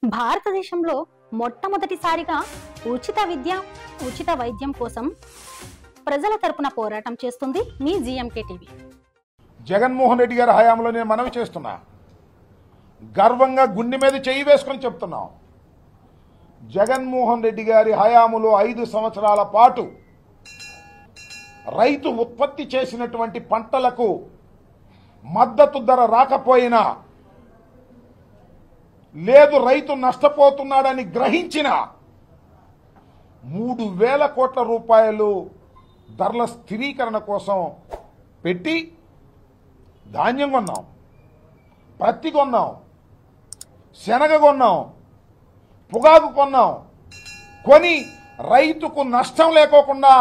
భారతదేశంలో మొట్టమొదటిసారిగా ఉచిత విద్య, ఉచిత వైద్యం కోసం ప్రజల తరపున పోరాటం చేస్తుంది మీ జీఎంకే టీవీ. జగన్మోహన్ రెడ్డి గారి హయాంలో నేను మనవి చేస్తున్నా, గర్వంగా గుండె మీద చేయి వేసుకొని చెప్తున్నాం. జగన్మోహన్ రెడ్డి గారి హయాములో 5 సంవత్సరాల పాటు రైతు ఉత్పత్తి చేసినటువంటి పంటలకు మద్దతు ధర రాకపోయినా, లేదు రైతు నష్టపోతున్నాడని గ్రహించిన 3,000 కోట్ల రూపాయలు ధరల స్థిరీకరణ కోసం పెట్టి ధాన్యం కొన్నాం, పత్తి కొన్నాం, శనగ కొన్నాం, పొగాకు కొన్నాం. కొని రైతుకు నష్టం లేకోకుండా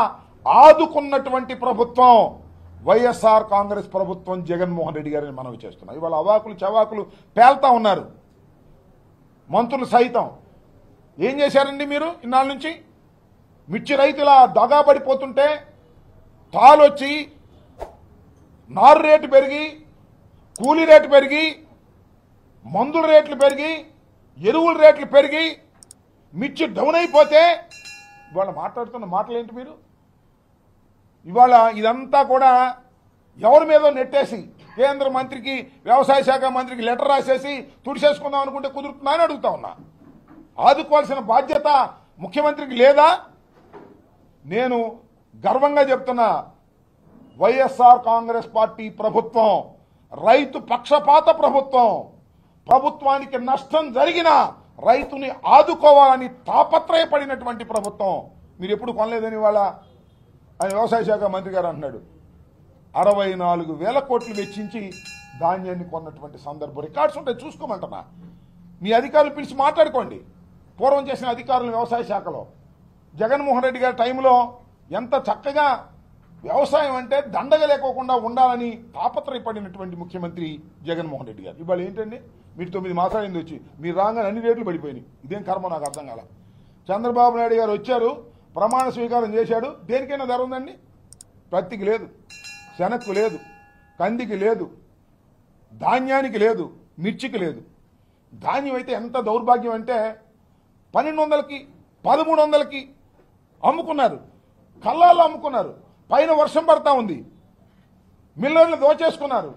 ఆదుకున్నటువంటి ప్రభుత్వం వైఎస్ఆర్ కాంగ్రెస్ ప్రభుత్వం, జగన్మోహన్ రెడ్డి గారిని మనవి చేస్తున్నాం. ఇవాళ అవాకులు చవాకులు పేల్తా ఉన్నారు మంత్రులు సైతం. ఏం చేశారండి మీరు ఇన్నాళ్ళ నుంచి? మిర్చి రైతుల దగాబడిపోతుంటే తాళొచ్చి నారు రేటు పెరిగి, కూలీ రేటు పెరిగి, మందుల రేట్లు పెరిగి, ఎరువుల రేట్లు పెరిగి మిర్చి డౌన్ అయిపోతే ఇవాళ మాట్లాడుతున్న మాటలేంటి మీరు? ఇవాళ ఇదంతా కూడా ఎవరి మీదో నెట్టేసి కేంద్ర మంత్రికి, వ్యవసాయ శాఖ మంత్రికి లెటర్ రాసేసి తుడిచేసుకుందాం అనుకుంటే కుదురుతుందా అని అడుగుతా ఉన్నా. ఆదుకోవాల్సిన బాధ్యత ముఖ్యమంత్రికి లేదా? నేను గర్వంగా చెప్తున్నా, వైఎస్ఆర్ కాంగ్రెస్ పార్టీ ప్రభుత్వం రైతు పక్షపాత ప్రభుత్వం. ప్రభుత్వానికి నష్టం జరిగినా రైతుని ఆదుకోవాలని తాపత్రయపడినటువంటి ప్రభుత్వం. మీరు ఎప్పుడు కొనలేదని వాళ్ళ ఆయన వ్యవసాయ శాఖ మంత్రి గారు అంటున్నాడు. 64,000 కోట్లు వెచ్చించి ధాన్యాన్ని కొన్నటువంటి సందర్భం రికార్డ్స్ ఉంటాయి, చూసుకోమంటున్నా. మీ అధికారులు పిలిచి మాట్లాడుకోండి. పూర్వం చేసిన అధికారులు వ్యవసాయ శాఖలో జగన్మోహన్ రెడ్డి గారి టైంలో ఎంత చక్కగా వ్యవసాయం అంటే దండగ లేకోకుండా ఉండాలని తాపత్రయపడినటువంటి ముఖ్యమంత్రి జగన్మోహన్ రెడ్డి గారు. ఇవాళ ఏంటండి, మీరు 9 మాసాలైంది వచ్చి, మీరు రాగానే అన్ని రేట్లు పడిపోయినాయి. ఇదేం కర్మ నాకు అర్థం కాల. చంద్రబాబు నాయుడు గారు వచ్చారు, ప్రమాణ స్వీకారం చేశాడు. దేనికైనా ధర ఉందండి? పత్తికి లేదు, శనక్కు లేదు, కందికి లేదు, ధాన్యానికి లేదు, మిర్చికి లేదు. ధాన్యం అయితే ఎంత దౌర్భాగ్యం అంటే 1,200కి 1,300కి అమ్ముకున్నారు, కల్లాల్లో అమ్ముకున్నారు. పైన వర్షం పడతా ఉంది, మిల్లర్లు దోచేసుకున్నారు.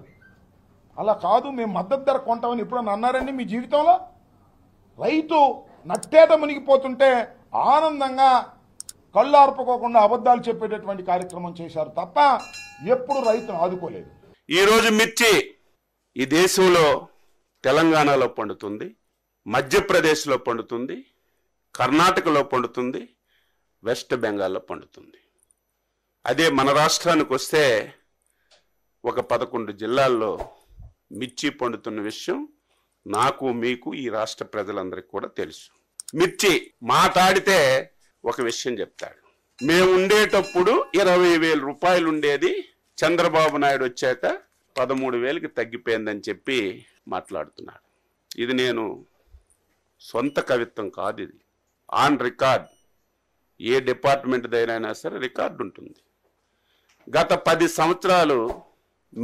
అలా కాదు, మేము మద్దతు ధర కొంటామని ఎప్పుడన్నా అన్నారండి మీ జీవితంలో? రైతు నట్టేట మునిగిపోతుంటే ఆనందంగా కళ్ళు ఆర్పుకోకుండా అబద్ధాలు చెప్పేటటువంటి కార్యక్రమం చేశారు తప్ప ఎప్పుడు రైతును ఆదుకోలేదు. ఈరోజు మిర్చి ఈ దేశంలో తెలంగాణలో పండుతుంది, మధ్యప్రదేశ్లో పండుతుంది, కర్ణాటకలో పండుతుంది, వెస్ట్ బెంగాల్లో పండుతుంది. అదే మన రాష్ట్రానికి వస్తే ఒక 11 జిల్లాల్లో మిర్చి పండుతున్న విషయం నాకు, మీకు, ఈ రాష్ట్ర ప్రజలందరికీ కూడా తెలుసు. మిర్చి మాట్లాడితే ఒక విషయం చెప్తాడు. మేము ఉండేటప్పుడు 20,000 రూపాయలు ఉండేది, చంద్రబాబు నాయుడు వచ్చాక 13,000కి తగ్గిపోయిందని చెప్పి మాట్లాడుతున్నాడు. ఇది నేను సొంత కవిత్వం కాదు, ఇది ఆన్ రికార్డ్. ఏ డిపార్ట్మెంట్ దగ్గరైనా సరే రికార్డు ఉంటుంది. గత 10 సంవత్సరాలు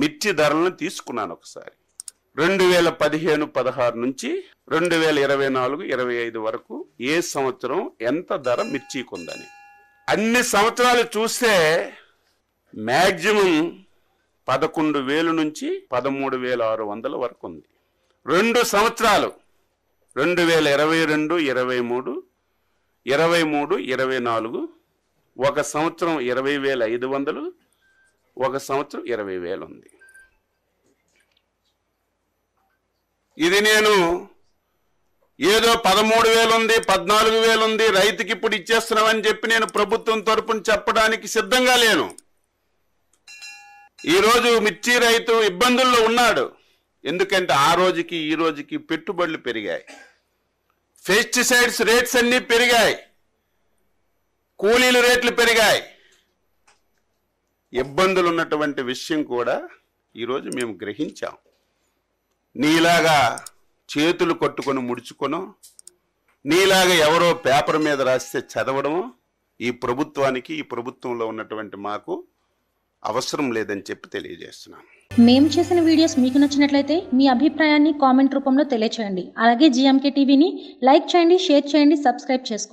మిర్చి ధరలను తీసుకున్నాను ఒకసారి. 2015-16 నుంచి 2024-25 వరకు ఏ సంవత్సరం ఎంత ధర మిర్చికి ఉందని అన్ని సంవత్సరాలు చూస్తే మ్యాక్సిమం 11,000 నుంచి 13,600 వరకు ఉంది. 2 సంవత్సరాలు 2022, 23, 24 ఒక సంవత్సరం 20,500, ఒక సంవత్సరం 20,000 ఉంది. ఇది నేను ఏదో 13,000 ఉంది, 14,000 ఉంది, రైతుకి ఇప్పుడు ఇచ్చేస్తున్నామని చెప్పి నేను ప్రభుత్వం తరపున చెప్పడానికి సిద్ధంగా లేను. ఈరోజు మిర్చి రైతు ఇబ్బందుల్లో ఉన్నాడు. ఎందుకంటే ఆ రోజుకి ఈ రోజుకి పెట్టుబడులు పెరిగాయి, పెస్టిసైడ్స్ రేట్స్ అన్నీ పెరిగాయి, కూలీల రేట్లు పెరిగాయి. ఇబ్బందులు ఉన్నటువంటి విషయం కూడా ఈరోజు మేము గ్రహించాం. నీలాగా చేతులు కొట్టుకొని ముడుచుకొనో, నీలాగా ఎవరో పేపర్ మీద రాస్తే చదవడమో ఈ ప్రభుత్వానికి, ఈ ప్రభుత్వంలో ఉన్నటువంటి మాకు అవసరం లేదని చెప్పి తెలియజేస్తున్నాను. మేము చేసిన వీడియోస్ మీకు నచ్చినట్లయితే మీ అభిప్రాయాన్ని కామెంట్ రూపంలో తెలియచేయండి. అలాగే GMK టీవీని లైక్ చేయండి, షేర్ చేయండి, సబ్స్క్రైబ్ చేసుకోండి.